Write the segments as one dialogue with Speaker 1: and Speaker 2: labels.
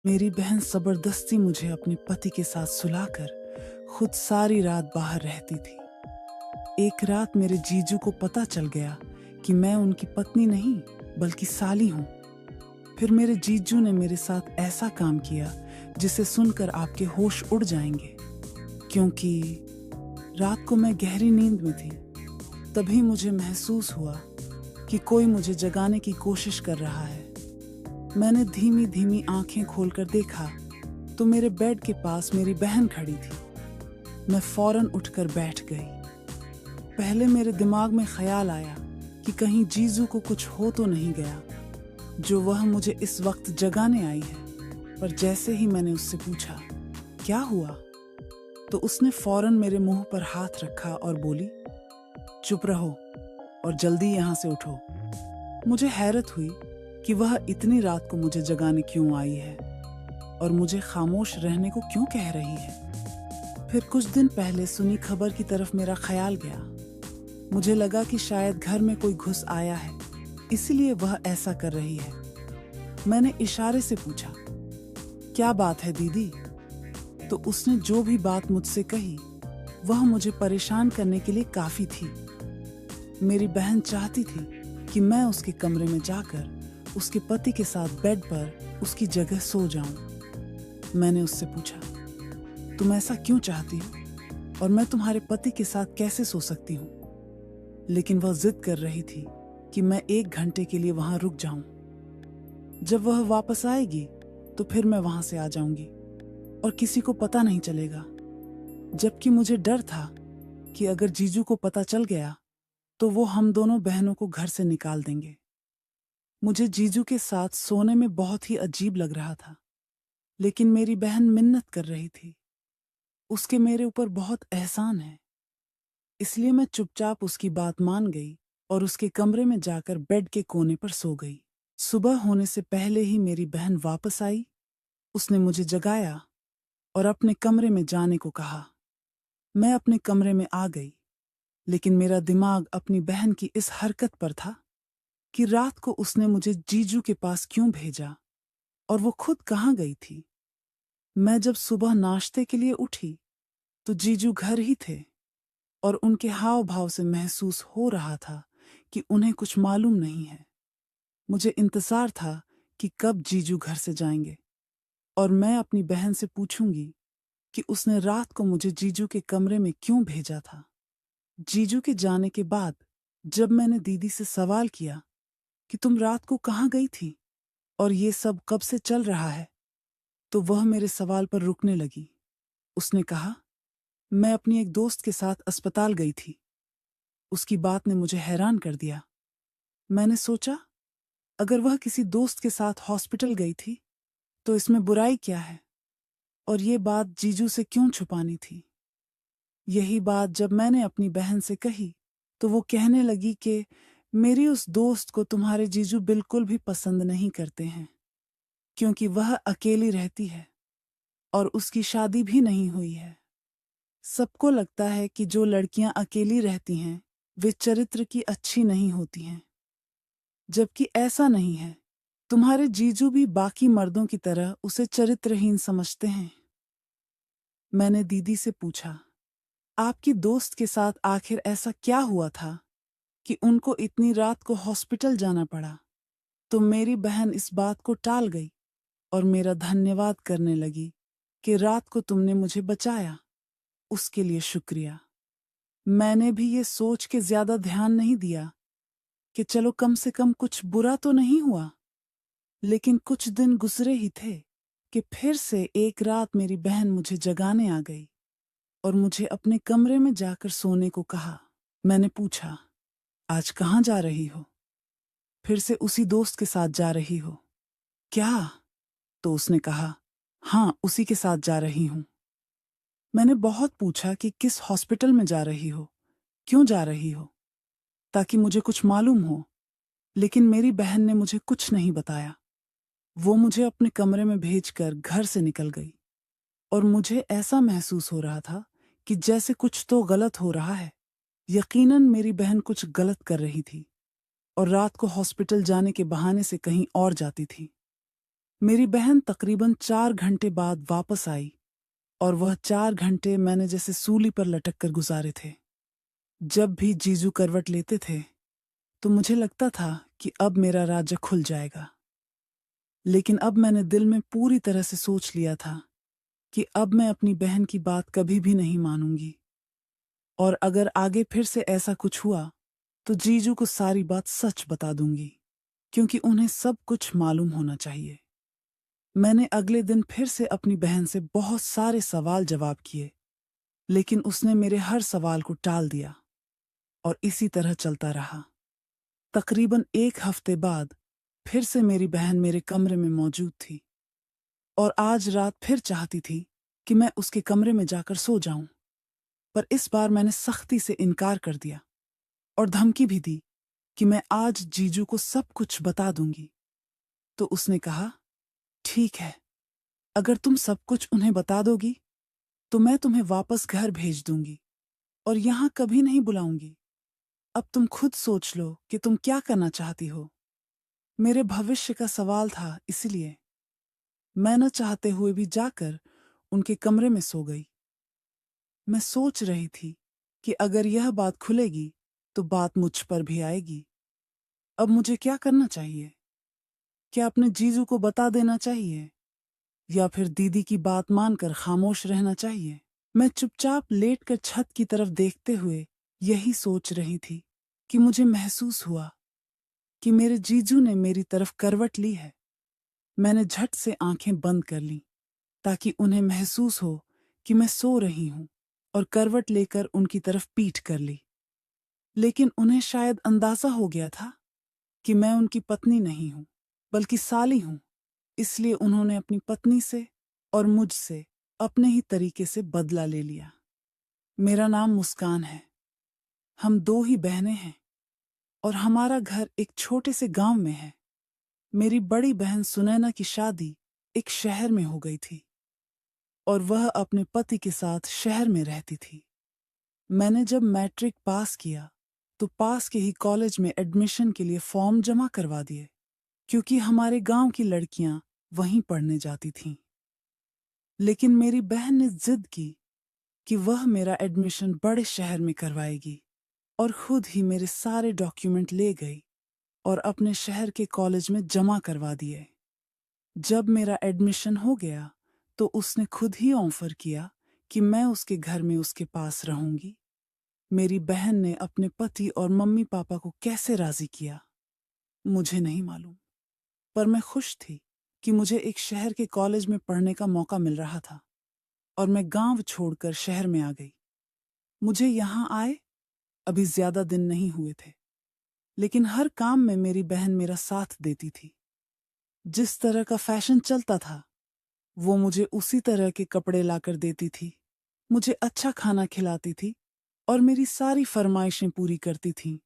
Speaker 1: मेरी बहन जबरदस्ती मुझे अपने पति के साथ सुलाकर खुद सारी रात बाहर रहती थी। एक रात मेरे जीजू को पता चल गया कि मैं उनकी पत्नी नहीं बल्कि साली हूँ। फिर मेरे जीजू ने मेरे साथ ऐसा काम किया जिसे सुनकर आपके होश उड़ जाएंगे। क्योंकि रात को मैं गहरी नींद में थी, तभी मुझे महसूस हुआ कि कोई मुझे जगाने की कोशिश कर रहा है। मैंने धीमी धीमी आंखें खोलकर देखा तो मेरे बेड के पास मेरी बहन खड़ी थी। मैं फौरन उठकर बैठ गई। पहले मेरे दिमाग में ख्याल आया कि कहीं जीजू को कुछ हो तो नहीं गया जो वह मुझे इस वक्त जगाने आई है। पर जैसे ही मैंने उससे पूछा क्या हुआ, तो उसने फौरन मेरे मुंह पर हाथ रखा और बोली, चुप रहो और जल्दी यहाँ से उठो। मुझे हैरत हुई कि वह इतनी रात को मुझे जगाने क्यों आई है और मुझे खामोश रहने को क्यों कह रही है। फिर कुछ दिन पहले सुनी खबर की तरफ मेरा ख्याल गया। मुझे लगा कि शायद घर में कोई घुस आया है, इसलिए वह ऐसा कर रही है। मैंने इशारे से पूछा, क्या बात है दीदी? तो उसने जो भी बात मुझसे कही वह मुझे परेशान करने के लिए काफी थी। मेरी बहन चाहती थी कि मैं उसके कमरे में जाकर उसके पति के साथ बेड पर उसकी जगह सो जाऊं। मैंने उससे पूछा, तुम ऐसा क्यों चाहती हो और मैं तुम्हारे पति के साथ कैसे सो सकती हूँ? लेकिन वह जिद कर रही थी कि मैं 1 घंटे के लिए वहां रुक जाऊं। जब वह वापस आएगी तो फिर मैं वहां से आ जाऊंगी और किसी को पता नहीं चलेगा। जबकि मुझे डर था कि अगर जीजू को पता चल गया तो वो हम दोनों बहनों को घर से निकाल देंगे। मुझे जीजू के साथ सोने में बहुत ही अजीब लग रहा था, लेकिन मेरी बहन मिन्नत कर रही थी। उसके मेरे ऊपर बहुत एहसान है, इसलिए मैं चुपचाप उसकी बात मान गई और उसके कमरे में जाकर बेड के कोने पर सो गई। सुबह होने से पहले ही मेरी बहन वापस आई। उसने मुझे जगाया और अपने कमरे में जाने को कहा। मैं अपने कमरे में आ गई, लेकिन मेरा दिमाग अपनी बहन की इस हरकत पर था कि रात को उसने मुझे जीजू के पास क्यों भेजा और वो खुद कहाँ गई थी। मैं जब सुबह नाश्ते के लिए उठी तो जीजू घर ही थे और उनके हाव भाव से महसूस हो रहा था कि उन्हें कुछ मालूम नहीं है। मुझे इंतजार था कि कब जीजू घर से जाएंगे और मैं अपनी बहन से पूछूंगी कि उसने रात को मुझे जीजू के कमरे में क्यों भेजा था। जीजू के जाने के बाद जब मैंने दीदी से सवाल किया कि तुम रात को कहाँ गई थी और ये सब कब से चल रहा है, तो वह मेरे सवाल पर रुकने लगी। उसने कहा, मैं अपनी एक दोस्त के साथ अस्पताल गई थी। उसकी बात ने मुझे हैरान कर दिया। मैंने सोचा, अगर वह किसी दोस्त के साथ हॉस्पिटल गई थी तो इसमें बुराई क्या है और ये बात जीजू से क्यों छुपानी थी। यही बात जब मैंने अपनी बहन से कही तो वो कहने लगी कि मेरी उस दोस्त को तुम्हारे जीजू बिल्कुल भी पसंद नहीं करते हैं, क्योंकि वह अकेली रहती है और उसकी शादी भी नहीं हुई है। सबको लगता है कि जो लड़कियां अकेली रहती हैं वे चरित्र की अच्छी नहीं होती हैं, जबकि ऐसा नहीं है। तुम्हारे जीजू भी बाकी मर्दों की तरह उसे चरित्रहीन समझते हैं। मैंने दीदी से पूछा, आपकी दोस्त के साथ आखिर ऐसा क्या हुआ था कि उनको इतनी रात को हॉस्पिटल जाना पड़ा? तो मेरी बहन इस बात को टाल गई और मेरा धन्यवाद करने लगी कि रात को तुमने मुझे बचाया, उसके लिए शुक्रिया। मैंने भी ये सोच के ज्यादा ध्यान नहीं दिया कि चलो कम से कम कुछ बुरा तो नहीं हुआ। लेकिन कुछ दिन गुजरे ही थे कि फिर से एक रात मेरी बहन मुझे जगाने आ गई और मुझे अपने कमरे में जाकर सोने को कहा। मैंने पूछा, आज कहाँ जा रही हो? फिर से उसी दोस्त के साथ जा रही हो क्या? तो उसने कहा, हाँ, उसी के साथ जा रही हूं। मैंने बहुत पूछा कि किस हॉस्पिटल में जा रही हो, क्यों जा रही हो, ताकि मुझे कुछ मालूम हो, लेकिन मेरी बहन ने मुझे कुछ नहीं बताया। वो मुझे अपने कमरे में भेजकर घर से निकल गई और मुझे ऐसा महसूस हो रहा था कि जैसे कुछ तो गलत हो रहा है। यकीनन मेरी बहन कुछ गलत कर रही थी और रात को हॉस्पिटल जाने के बहाने से कहीं और जाती थी। मेरी बहन तकरीबन 4 घंटे बाद वापस आई और वह 4 घंटे मैंने जैसे सूली पर लटक कर गुजारे थे। जब भी जीजू करवट लेते थे तो मुझे लगता था कि अब मेरा राज्य खुल जाएगा। लेकिन अब मैंने दिल में पूरी तरह से सोच लिया था कि अब मैं अपनी बहन की बात कभी भी नहीं मानूंगी। और अगर आगे फिर से ऐसा कुछ हुआ तो जीजू को सारी बात सच बता दूंगी, क्योंकि उन्हें सब कुछ मालूम होना चाहिए। मैंने अगले दिन फिर से अपनी बहन से बहुत सारे सवाल जवाब किए, लेकिन उसने मेरे हर सवाल को टाल दिया और इसी तरह चलता रहा। तकरीबन 1 हफ्ते बाद फिर से मेरी बहन मेरे कमरे में मौजूद थी और आज रात फिर चाहती थी कि मैं उसके कमरे में जाकर सो जाऊं। पर इस बार मैंने सख्ती से इनकार कर दिया और धमकी भी दी कि मैं आज जीजू को सब कुछ बता दूंगी। तो उसने कहा, ठीक है, अगर तुम सब कुछ उन्हें बता दोगी तो मैं तुम्हें वापस घर भेज दूंगी और यहां कभी नहीं बुलाऊंगी। अब तुम खुद सोच लो कि तुम क्या करना चाहती हो। मेरे भविष्य का सवाल था, इसलिए मैं न चाहते हुए भी जाकर उनके कमरे में सो गई। मैं सोच रही थी कि अगर यह बात खुलेगी तो बात मुझ पर भी आएगी। अब मुझे क्या करना चाहिए? क्या अपने जीजू को बता देना चाहिए या फिर दीदी की बात मानकर खामोश रहना चाहिए? मैं चुपचाप लेटकर छत की तरफ देखते हुए यही सोच रही थी कि मुझे महसूस हुआ कि मेरे जीजू ने मेरी तरफ करवट ली है। मैंने झट से आंखें बंद कर लीं ताकि उन्हें महसूस हो कि मैं सो रही हूं और करवट लेकर उनकी तरफ पीठ कर ली। लेकिन उन्हें शायद अंदाजा हो गया था कि मैं उनकी पत्नी नहीं हूं, बल्कि साली हूं। इसलिए उन्होंने अपनी पत्नी से और मुझसे अपने ही तरीके से बदला ले लिया। मेरा नाम मुस्कान है। हम दो ही बहनें हैं और हमारा घर एक छोटे से गांव में है। मेरी बड़ी बहन सुनैना की शादी एक शहर में हो गई थी और वह अपने पति के साथ शहर में रहती थी। मैंने जब मैट्रिक पास किया तो पास के ही कॉलेज में एडमिशन के लिए फॉर्म जमा करवा दिए, क्योंकि हमारे गांव की लड़कियां वहीं पढ़ने जाती थीं। लेकिन मेरी बहन ने जिद की कि वह मेरा एडमिशन बड़े शहर में करवाएगी और खुद ही मेरे सारे डॉक्यूमेंट ले गई और अपने शहर के कॉलेज में जमा करवा दिए। जब मेरा एडमिशन हो गया तो उसने खुद ही ऑफर किया कि मैं उसके घर में उसके पास रहूंगी। मेरी बहन ने अपने पति और मम्मी पापा को कैसे राजी किया मुझे नहीं मालूम, पर मैं खुश थी कि मुझे एक शहर के कॉलेज में पढ़ने का मौका मिल रहा था और मैं गांव छोड़कर शहर में आ गई। मुझे यहाँ आए अभी ज्यादा दिन नहीं हुए थे, लेकिन हर काम में मेरी बहन मेरा साथ देती थी। जिस तरह का फैशन चलता था वो मुझे उसी तरह के कपड़े लाकर देती थी, मुझे अच्छा खाना खिलाती थी और मेरी सारी फरमाइशें पूरी करती थीं।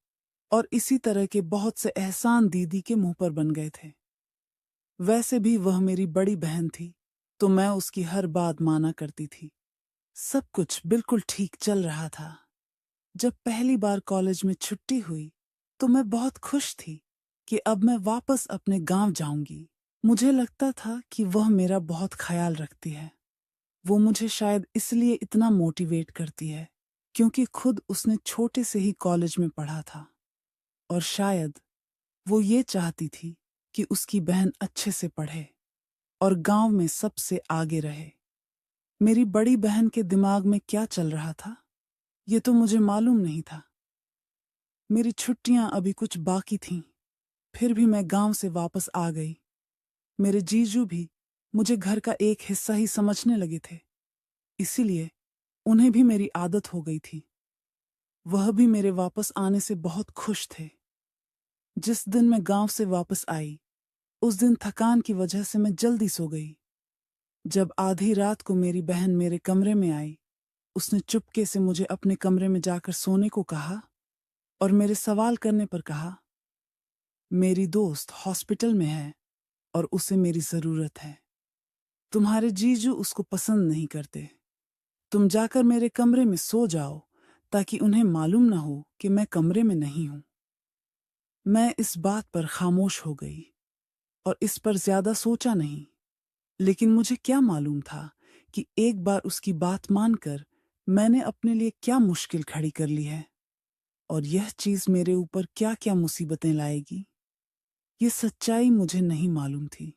Speaker 1: और इसी तरह के बहुत से एहसान दीदी के मुंह पर बन गए थे। वैसे भी वह मेरी बड़ी बहन थी तो मैं उसकी हर बात माना करती थी। सब कुछ बिल्कुल ठीक चल रहा था। जब पहली बार कॉलेज में छुट्टी हुई तो मैं बहुत खुश थी कि अब मैं वापस अपने गांव जाऊंगी। मुझे लगता था कि वह मेरा बहुत ख्याल रखती है। वो मुझे शायद इसलिए इतना मोटिवेट करती है क्योंकि खुद उसने छोटे से ही कॉलेज में पढ़ा था और शायद वो ये चाहती थी कि उसकी बहन अच्छे से पढ़े और गांव में सबसे आगे रहे। मेरी बड़ी बहन के दिमाग में क्या चल रहा था ये तो मुझे मालूम नहीं था। मेरी छुट्टियां अभी कुछ बाकी थीं, फिर भी मैं गांव से वापस आ गई। मेरे जीजू भी मुझे घर का एक हिस्सा ही समझने लगे थे, इसीलिए उन्हें भी मेरी आदत हो गई थी। वह भी मेरे वापस आने से बहुत खुश थे। जिस दिन मैं गांव से वापस आई उस दिन थकान की वजह से मैं जल्दी सो गई। जब आधी रात को मेरी बहन मेरे कमरे में आई, उसने चुपके से मुझे अपने कमरे में जाकर सोने को कहा और मेरे सवाल करने पर कहा, मेरी दोस्त हॉस्पिटल में है और उसे मेरी जरूरत है। तुम्हारे जीजू उसको पसंद नहीं करते। तुम जाकर मेरे कमरे में सो जाओ ताकि उन्हें मालूम ना हो कि मैं कमरे में नहीं हूं। मैं इस बात पर खामोश हो गई। और इस पर ज्यादा सोचा नहीं। लेकिन मुझे क्या मालूम था कि एक बार उसकी बात मानकर मैंने अपने लिए क्या मुश्किल खड़ी कर ली है, और यह चीज मेरे ऊपर क्या क्या मुसीबतें लाएगी। ये सच्चाई मुझे नहीं मालूम थी।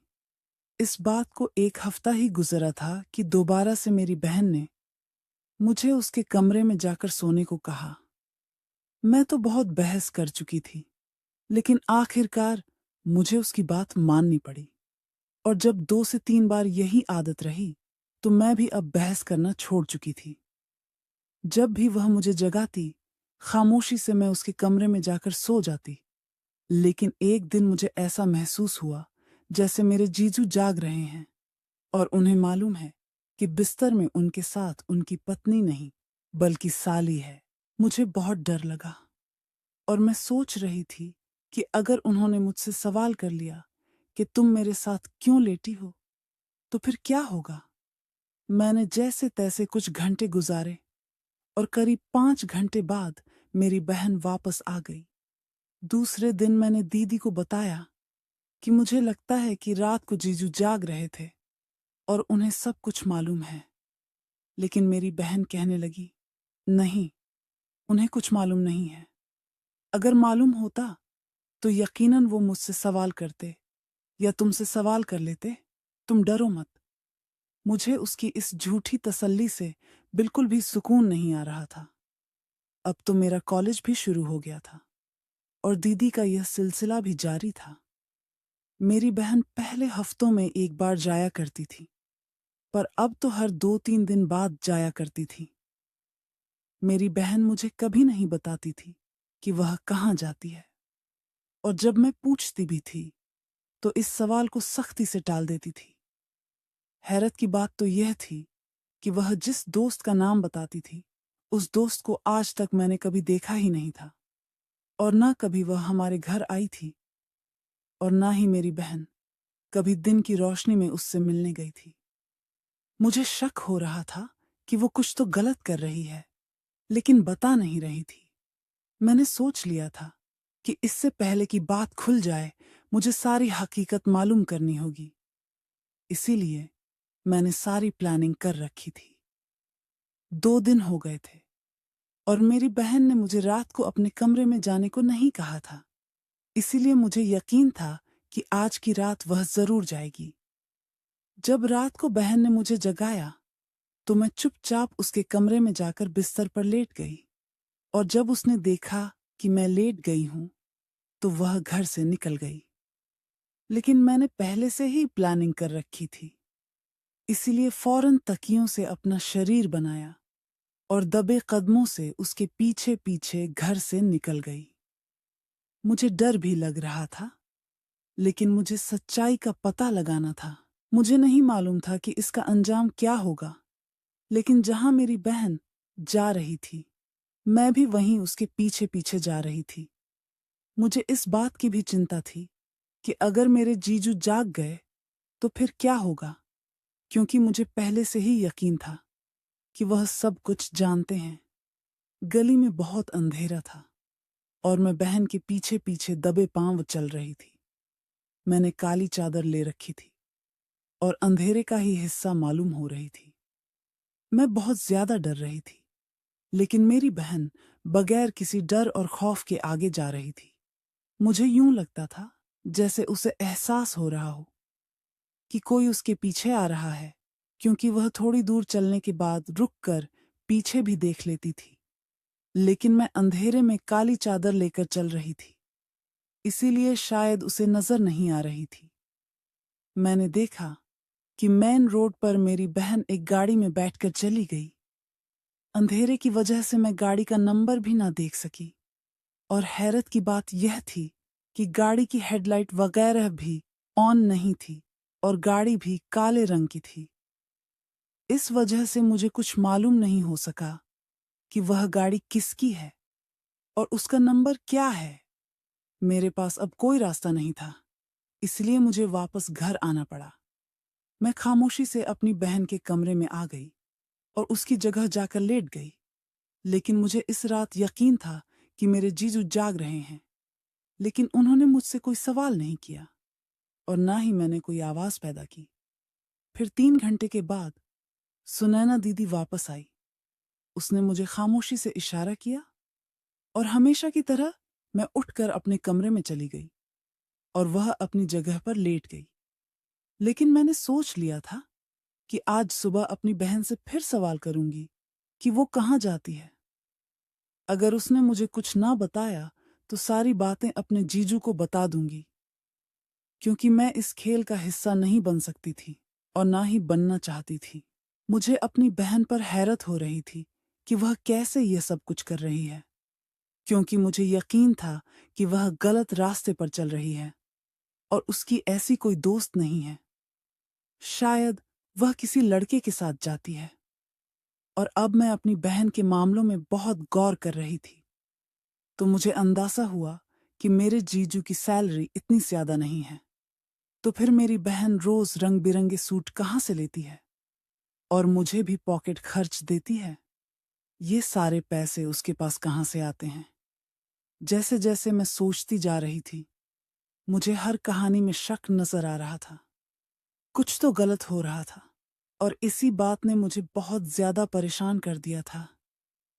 Speaker 1: इस बात को एक हफ्ता ही गुजरा था कि दोबारा से मेरी बहन ने मुझे उसके कमरे में जाकर सोने को कहा। मैं तो बहुत बहस कर चुकी थी, लेकिन आखिरकार मुझे उसकी बात माननी पड़ी। और जब 2 से 3 बार यही आदत रही, तो मैं भी अब बहस करना छोड़ चुकी थी। जब भी वह मुझे जगाती, खामोशी से मैं उसके कमरे में जाकर सो जाती। लेकिन एक दिन मुझे ऐसा महसूस हुआ जैसे मेरे जीजू जाग रहे हैं, और उन्हें मालूम है कि बिस्तर में उनके साथ उनकी पत्नी नहीं बल्कि साली है। मुझे बहुत डर लगा, और मैं सोच रही थी कि अगर उन्होंने मुझसे सवाल कर लिया कि तुम मेरे साथ क्यों लेटी हो, तो फिर क्या होगा। मैंने जैसे तैसे कुछ घंटे गुजारे, और करीब 5 घंटे बाद मेरी बहन वापस आ गई। दूसरे दिन मैंने दीदी को बताया कि मुझे लगता है कि रात को जीजू जाग रहे थे और उन्हें सब कुछ मालूम है। लेकिन मेरी बहन कहने लगी, नहीं, उन्हें कुछ मालूम नहीं है। अगर मालूम होता तो यकीनन वो मुझसे सवाल करते या तुमसे सवाल कर लेते। तुम डरो मत। मुझे उसकी इस झूठी तसल्ली से बिल्कुल भी सुकून नहीं आ रहा था। अब तो मेरा कॉलेज भी शुरू हो गया था, और दीदी का यह सिलसिला भी जारी था। मेरी बहन पहले हफ्तों में एक बार जाया करती थी, पर अब तो हर 2-3 दिन बाद जाया करती थी। मेरी बहन मुझे कभी नहीं बताती थी कि वह कहाँ जाती है, और जब मैं पूछती भी थी तो इस सवाल को सख्ती से टाल देती थी। हैरत की बात तो यह थी कि वह जिस दोस्त का नाम बताती थी, उस दोस्त को आज तक मैंने कभी देखा ही नहीं था, और ना कभी वह हमारे घर आई थी, और ना ही मेरी बहन कभी दिन की रोशनी में उससे मिलने गई थी। मुझे शक हो रहा था कि वो कुछ तो गलत कर रही है, लेकिन बता नहीं रही थी। मैंने सोच लिया था कि इससे पहले कि बात खुल जाए, मुझे सारी हकीकत मालूम करनी होगी। इसीलिए मैंने सारी प्लानिंग कर रखी थी। 2 दिन हो गए थे, और मेरी बहन ने मुझे रात को अपने कमरे में जाने को नहीं कहा था। इसीलिए मुझे यकीन था कि आज की रात वह जरूर जाएगी। जब रात को बहन ने मुझे जगाया, तो मैं चुपचाप उसके कमरे में जाकर बिस्तर पर लेट गई, और जब उसने देखा कि मैं लेट गई हूं, तो वह घर से निकल गई। लेकिन मैंने पहले से ही प्लानिंग कर रखी थी, इसीलिए फौरन तकियों से अपना शरीर बनाया और दबे कदमों से उसके पीछे पीछे घर से निकल गई। मुझे डर भी लग रहा था, लेकिन मुझे सच्चाई का पता लगाना था। मुझे नहीं मालूम था कि इसका अंजाम क्या होगा, लेकिन जहां मेरी बहन जा रही थी, मैं भी वहीं उसके पीछे पीछे जा रही थी। मुझे इस बात की भी चिंता थी कि अगर मेरे जीजू जाग गए तो फिर क्या होगा, क्योंकि मुझे पहले से ही यकीन था कि वह सब कुछ जानते हैं। गली में बहुत अंधेरा था, और मैं बहन के पीछे पीछे दबे पांव चल रही थी। मैंने काली चादर ले रखी थी, और अंधेरे का ही हिस्सा मालूम हो रही थी। मैं बहुत ज्यादा डर रही थी, लेकिन मेरी बहन बगैर किसी डर और खौफ के आगे जा रही थी। मुझे यूं लगता था जैसे उसे एहसास हो रहा हो कि कोई उसके पीछे आ रहा है, क्योंकि वह थोड़ी दूर चलने के बाद रुककर पीछे भी देख लेती थी। लेकिन मैं अंधेरे में काली चादर लेकर चल रही थी, इसीलिए शायद उसे नजर नहीं आ रही थी। मैंने देखा कि मेन रोड पर मेरी बहन एक गाड़ी में बैठकर चली गई। अंधेरे की वजह से मैं गाड़ी का नंबर भी ना देख सकी, और हैरत की बात यह थी कि गाड़ी की हेडलाइट वगैरह भी ऑन नहीं थी, और गाड़ी भी काले रंग की थी। इस वजह से मुझे कुछ मालूम नहीं हो सका कि वह गाड़ी किसकी है और उसका नंबर क्या है। मेरे पास अब कोई रास्ता नहीं था, इसलिए मुझे वापस घर आना पड़ा। मैं खामोशी से अपनी बहन के कमरे में आ गई और उसकी जगह जाकर लेट गई। लेकिन मुझे इस रात यकीन था कि मेरे जीजू जाग रहे हैं, लेकिन उन्होंने मुझसे कोई सवाल नहीं किया। और ना ही मैंने कोई आवाज पैदा की। फिर 3 घंटे के बाद सुनैना दीदी वापस आई। उसने मुझे खामोशी से इशारा किया और हमेशा की तरह मैं उठकर अपने कमरे में चली गई और वह अपनी जगह पर लेट गई। लेकिन मैंने सोच लिया था कि आज सुबह अपनी बहन से फिर सवाल करूंगी कि वो कहाँ जाती है। अगर उसने मुझे कुछ ना बताया तो सारी बातें अपने जीजू को बता दूंगी, क्योंकि मैं इस खेल का हिस्सा नहीं बन सकती थी और ना ही बनना चाहती थी। मुझे अपनी बहन पर हैरत हो रही थी कि वह कैसे यह सब कुछ कर रही है, क्योंकि मुझे यकीन था कि वह गलत रास्ते पर चल रही है और उसकी ऐसी कोई दोस्त नहीं है। शायद वह किसी लड़के के साथ जाती है। और अब मैं अपनी बहन के मामलों में बहुत गौर कर रही थी तो मुझे अंदाजा हुआ कि मेरे जीजू की सैलरी इतनी ज्यादा नहीं है। तो फिर मेरी बहन रोज रंग बिरंगे सूट कहाँ से लेती है और मुझे भी पॉकेट खर्च देती है? ये सारे पैसे उसके पास कहाँ से आते हैं? जैसे जैसे मैं सोचती जा रही थी, मुझे हर कहानी में शक नजर आ रहा था। कुछ तो गलत हो रहा था और इसी बात ने मुझे बहुत ज्यादा परेशान कर दिया था,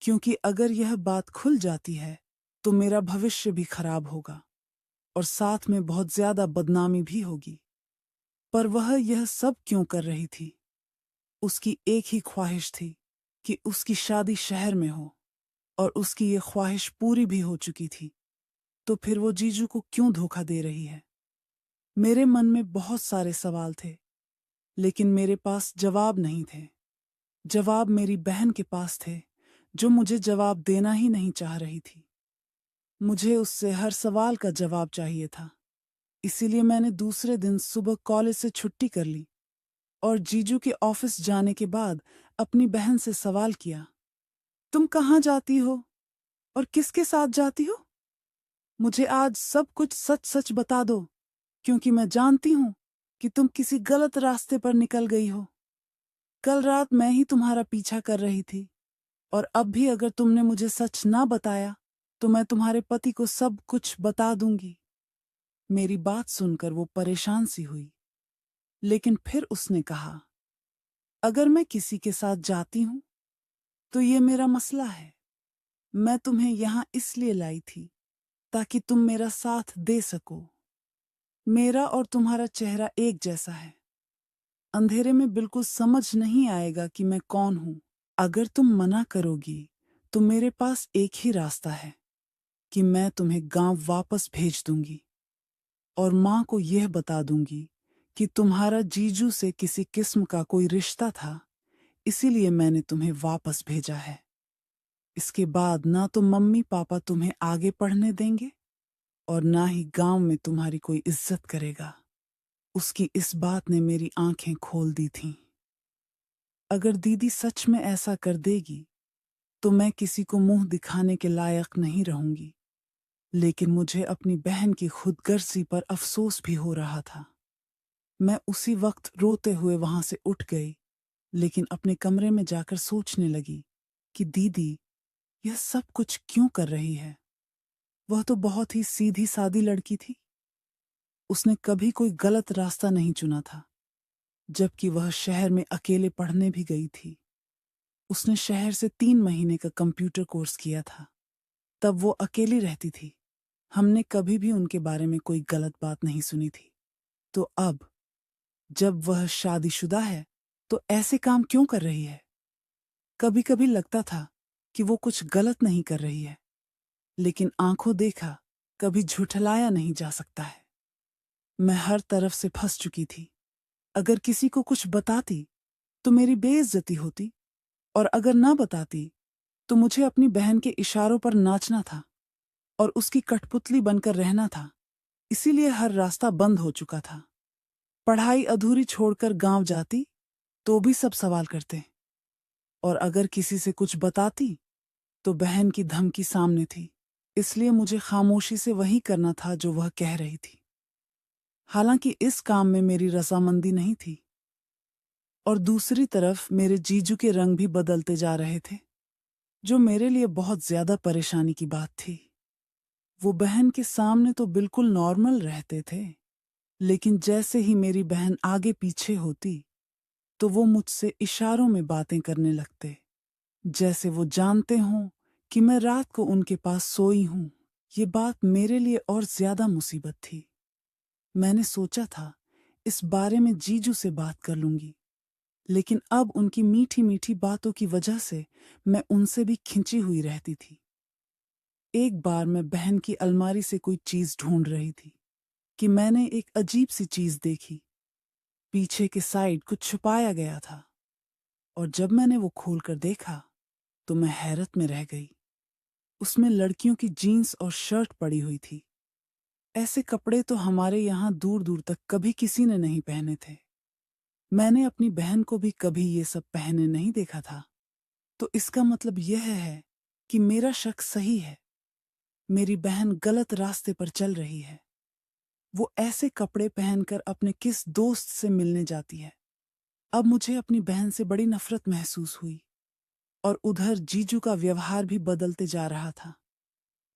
Speaker 1: क्योंकि अगर यह बात खुल जाती है तो मेरा भविष्य भी खराब होगा और साथ में बहुत ज्यादा बदनामी भी होगी। पर वह यह सब क्यों कर रही थी? उसकी एक ही ख्वाहिश थी कि उसकी शादी शहर में हो और उसकी ये ख्वाहिश पूरी भी हो चुकी थी। तो फिर वो जीजू को क्यों धोखा दे रही है? मेरे मन में बहुत सारे सवाल थे, लेकिन मेरे पास जवाब नहीं थे। जवाब मेरी बहन के पास थे, जो मुझे जवाब देना ही नहीं चाह रही थी। मुझे उससे हर सवाल का जवाब चाहिए था। इसीलिए मैंने दूसरे दिन सुबह कॉलेज से छुट्टी कर ली और जीजू के ऑफिस जाने के बाद अपनी बहन से सवाल किया, तुम कहाँ जाती हो और किसके साथ जाती हो? मुझे आज सब कुछ सच सच बता दो, क्योंकि मैं जानती हूं कि तुम किसी गलत रास्ते पर निकल गई हो। कल रात मैं ही तुम्हारा पीछा कर रही थी और अब भी अगर तुमने मुझे सच ना बताया तो मैं तुम्हारे पति को सब कुछ बता दूंगी। मेरी बात सुनकर वो परेशान सी हुई, लेकिन फिर उसने कहा, अगर मैं किसी के साथ जाती हूं तो ये मेरा मसला है। मैं तुम्हें यहां इसलिए लाई थी ताकि तुम मेरा साथ दे सको। मेरा और तुम्हारा चेहरा एक जैसा है। अंधेरे में बिल्कुल समझ नहीं आएगा कि मैं कौन हूं। अगर तुम मना करोगी तो मेरे पास एक ही रास्ता है कि मैं तुम्हें गांव वापस भेज दूंगी और मां को यह बता दूंगी कि तुम्हारा जीजू से किसी किस्म का कोई रिश्ता था, इसीलिए मैंने तुम्हें वापस भेजा है। इसके बाद ना तो मम्मी पापा तुम्हें आगे पढ़ने देंगे और ना ही गांव में तुम्हारी कोई इज्जत करेगा। उसकी इस बात ने मेरी आंखें खोल दी थीं। अगर दीदी सच में ऐसा कर देगी तो मैं किसी को मुंह दिखाने के लायक नहीं रहूंगी। लेकिन मुझे अपनी बहन की खुदगर्जी पर अफसोस भी हो रहा था। मैं उसी वक्त रोते हुए वहां से उठ गई, लेकिन अपने कमरे में जाकर सोचने लगी कि दीदी यह सब कुछ क्यों कर रही है। वह तो बहुत ही सीधी सादी लड़की थी। उसने कभी कोई गलत रास्ता नहीं चुना था, जबकि वह शहर में अकेले पढ़ने भी गई थी। उसने शहर से 3 महीने का कंप्यूटर कोर्स किया था। तब वो अकेली रहती थी। हमने कभी भी उनके बारे में कोई गलत बात नहीं सुनी थी। तो अब जब वह शादीशुदा है तो ऐसे काम क्यों कर रही है? कभी कभी लगता था कि वो कुछ गलत नहीं कर रही है, लेकिन आंखों देखा कभी झुठलाया नहीं जा सकता है। मैं हर तरफ से फंस चुकी थी। अगर किसी को कुछ बताती तो मेरी बेइज्जती होती, और अगर ना बताती तो मुझे अपनी बहन के इशारों पर नाचना था और उसकी कठपुतली बनकर रहना था। इसीलिए हर रास्ता बंद हो चुका था। पढ़ाई अधूरी छोड़कर गांव जाती तो भी सब सवाल करते, और अगर किसी से कुछ बताती तो बहन की धमकी सामने थी। इसलिए मुझे खामोशी से वही करना था जो वह कह रही थी। हालांकि इस काम में मेरी रजामंदी नहीं थी। और दूसरी तरफ मेरे जीजू के रंग भी बदलते जा रहे थे, जो मेरे लिए बहुत ज्यादा परेशानी की बात थी। वो बहन के सामने तो बिल्कुल नॉर्मल रहते थे, लेकिन जैसे ही मेरी बहन आगे पीछे होती तो वो मुझसे इशारों में बातें करने लगते, जैसे वो जानते हों कि मैं रात को उनके पास सोई हूं। ये बात मेरे लिए और ज्यादा मुसीबत थी। मैंने सोचा था इस बारे में जीजू से बात कर लूंगी, लेकिन अब उनकी मीठी मीठी बातों की वजह से मैं उनसे भी खिंची हुई रहती थी। एक बार मैं बहन की अलमारी से कोई चीज ढूंढ रही थी कि मैंने एक अजीब सी चीज देखी। पीछे के साइड कुछ छुपाया गया था, और जब मैंने वो खोलकर देखा तो मैं हैरत में रह गई। उसमें लड़कियों की जीन्स और शर्ट पड़ी हुई थी। ऐसे कपड़े तो हमारे यहाँ दूर दूर तक कभी किसी ने नहीं पहने थे। मैंने अपनी बहन को भी कभी ये सब पहने नहीं देखा था। तो इसका मतलब यह है कि मेरा शक सही है। मेरी बहन गलत रास्ते पर चल रही है। वो ऐसे कपड़े पहनकर अपने किस दोस्त से मिलने जाती है। अब मुझे अपनी बहन से बड़ी नफरत महसूस हुई, और उधर जीजू का व्यवहार भी बदलते जा रहा था।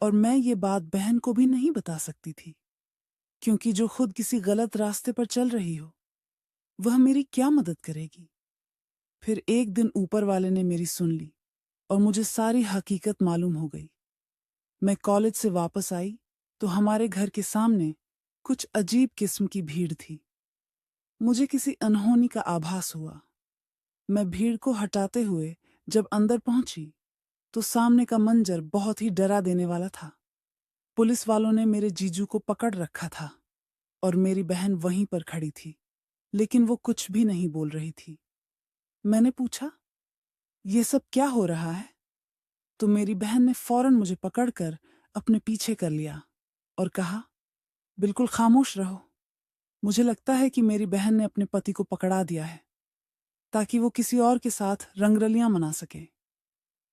Speaker 1: और मैं ये बात बहन को भी नहीं बता सकती थी, क्योंकि जो खुद किसी गलत रास्ते पर चल रही हो वह मेरी क्या मदद करेगी। फिर एक दिन ऊपर वाले ने मेरी सुन ली और मुझे सारी हकीकत मालूम हो गई। मैं कॉलेज से वापस आई तो हमारे घर के सामने कुछ अजीब किस्म की भीड़ थी। मुझे किसी अनहोनी का आभास हुआ। मैं भीड़ को हटाते हुए जब अंदर पहुंची तो सामने का मंजर बहुत ही डरा देने वाला था। पुलिस वालों ने मेरे जीजू को पकड़ रखा था और मेरी बहन वहीं पर खड़ी थी, लेकिन वो कुछ भी नहीं बोल रही थी। मैंने पूछा, ये सब क्या हो रहा है? तो मेरी बहन ने फौरन मुझे पकड़कर अपने पीछे कर लिया और कहा, बिल्कुल खामोश रहो। मुझे लगता है कि मेरी बहन ने अपने पति को पकड़ा दिया है ताकि वो किसी और के साथ रंगरलियां मना सके।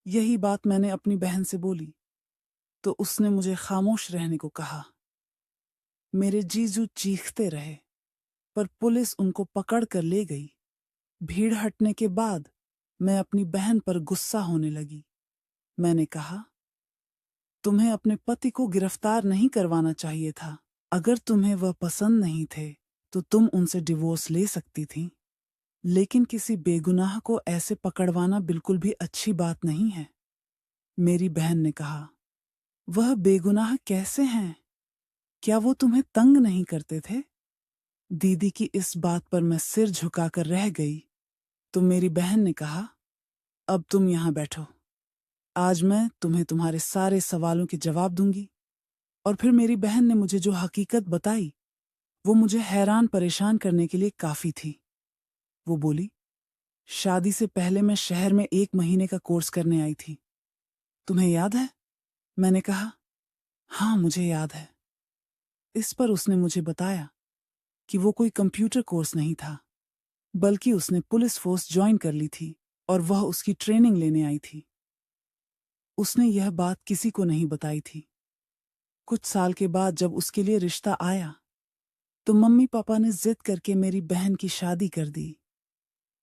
Speaker 1: यही बात मैंने अपनी बहन से बोली तो उसने मुझे खामोश रहने को कहा। मेरे जीजू चीखते रहे, पर पुलिस उनको पकड़ कर ले गई। भीड़ हटने के बाद मैं अपनी बहन पर गुस्सा होने लगी। मैंने कहा, तुम्हें अपने पति को गिरफ्तार नहीं करवाना चाहिए था। अगर तुम्हें वह पसंद नहीं थे तो तुम उनसे डिवोर्स ले सकती थी, लेकिन किसी बेगुनाह को ऐसे पकड़वाना बिल्कुल भी अच्छी बात नहीं है। मेरी बहन ने कहा, वह बेगुनाह कैसे हैं? क्या वो तुम्हें तंग नहीं करते थे? दीदी की इस बात पर मैं सिर झुकाकर रह गई। तो मेरी बहन ने कहा, अब तुम यहां बैठो। आज मैं तुम्हें तुम्हारे सारे सवालों के जवाब दूंगी। और फिर मेरी बहन ने मुझे जो हकीकत बताई वो मुझे हैरान परेशान करने के लिए काफी थी। वो बोली, शादी से पहले मैं शहर में 1 महीने का कोर्स करने आई थी। तुम्हें याद है? मैंने कहा, हाँ मुझे याद है। इस पर उसने मुझे बताया कि वो कोई कंप्यूटर कोर्स नहीं था, बल्कि उसने पुलिस फोर्स ज्वाइन कर ली थी और वह उसकी ट्रेनिंग लेने आई थी। उसने यह बात किसी को नहीं बताई थी। कुछ साल के बाद जब उसके लिए रिश्ता आया तो मम्मी पापा ने जिद करके मेरी बहन की शादी कर दी।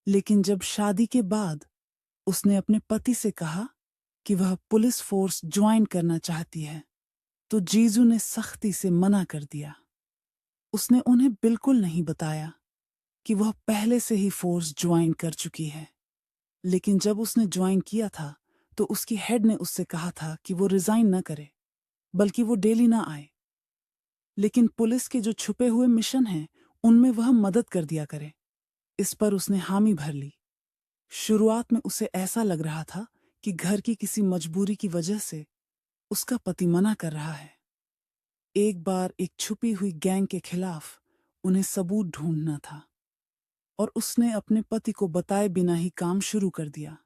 Speaker 1: लेकिन जब शादी के बाद उसने अपने पति से कहा कि वह पुलिस फोर्स ज्वाइन करना चाहती है, तो जीजू ने सख्ती से मना कर दिया। उसने उन्हें बिल्कुल नहीं बताया कि वह पहले से ही फोर्स ज्वाइन कर चुकी है। लेकिन जब उसने ज्वाइन किया था तो उसकी हेड ने उससे कहा था कि वो रिजाइन न करे, बल्कि वो डेली ना आए, लेकिन पुलिस के जो छुपे हुए मिशन हैं उनमें वह मदद कर दिया करे। इस पर उसने हामी भर ली। शुरुआत में उसे ऐसा लग रहा था कि घर की किसी मजबूरी की वजह से उसका पति मना कर रहा है। एक बार एक छुपी हुई गैंग के खिलाफ उन्हें सबूत ढूंढना था और उसने अपने पति को बताए बिना ही काम शुरू कर दिया।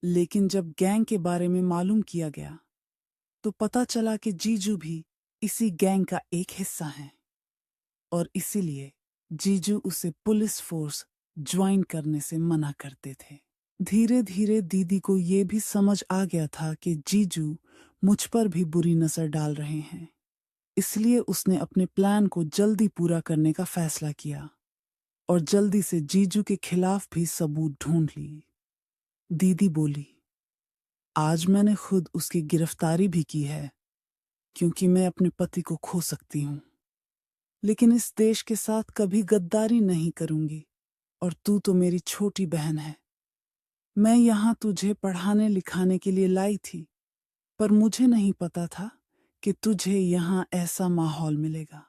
Speaker 1: लेकिन जब गैंग के बारे में मालूम किया गया तो पता चला कि जीजू भी इसी गैंग का एक हिस्सा है, और इसीलिए जीजू उसे पुलिस फोर्स ज्वाइन करने से मना करते थे। धीरे धीरे दीदी को ये भी समझ आ गया था कि जीजू मुझ पर भी बुरी नजर डाल रहे हैं। इसलिए उसने अपने प्लान को जल्दी पूरा करने का फैसला किया और जल्दी से जीजू के खिलाफ भी सबूत ढूंढ लिए। दीदी बोली, आज मैंने खुद उसकी गिरफ्तारी भी की है, क्योंकि मैं अपने पति को खो सकती हूँ। लेकिन इस देश के साथ कभी गद्दारी नहीं करूंगी। और तू तो मेरी छोटी बहन है। मैं यहाँ तुझे पढ़ाने लिखाने के लिए लाई थी, पर मुझे नहीं पता था कि तुझे यहाँ ऐसा माहौल मिलेगा।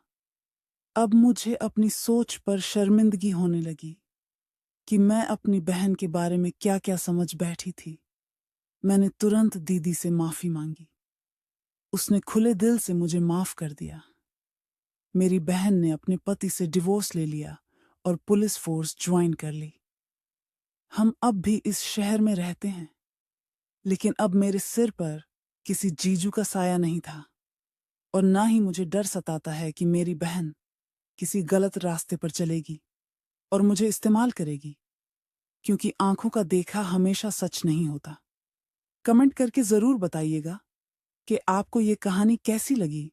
Speaker 1: अब मुझे अपनी सोच पर शर्मिंदगी होने लगी कि मैं अपनी बहन के बारे में क्या क्या समझ बैठी थी। मैंने तुरंत दीदी से माफी मांगी। उसने खुले दिल से मुझे माफ कर दिया। मेरी बहन ने अपने पति से डिवोर्स ले लिया और पुलिस फोर्स ज्वाइन कर ली। हम अब भी इस शहर में रहते हैं, लेकिन अब मेरे सिर पर किसी जीजू का साया नहीं था, और ना ही मुझे डर सताता है कि मेरी बहन किसी गलत रास्ते पर चलेगी और मुझे इस्तेमाल करेगी, क्योंकि आंखों का देखा हमेशा सच नहीं होता। कमेंट करके ज़रूर बताइएगा कि आपको ये कहानी कैसी लगी।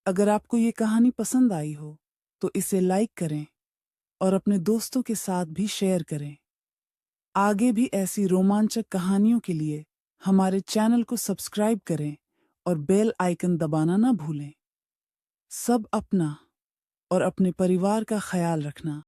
Speaker 1: अगर आपको ये कहानी पसंद आई हो तो इसे लाइक करें और अपने दोस्तों के साथ भी शेयर करें। आगे भी ऐसी रोमांचक कहानियों के लिए हमारे चैनल को सब्सक्राइब करें और बेल आइकन दबाना ना भूलें। सब अपना और अपने परिवार का ख्याल रखना।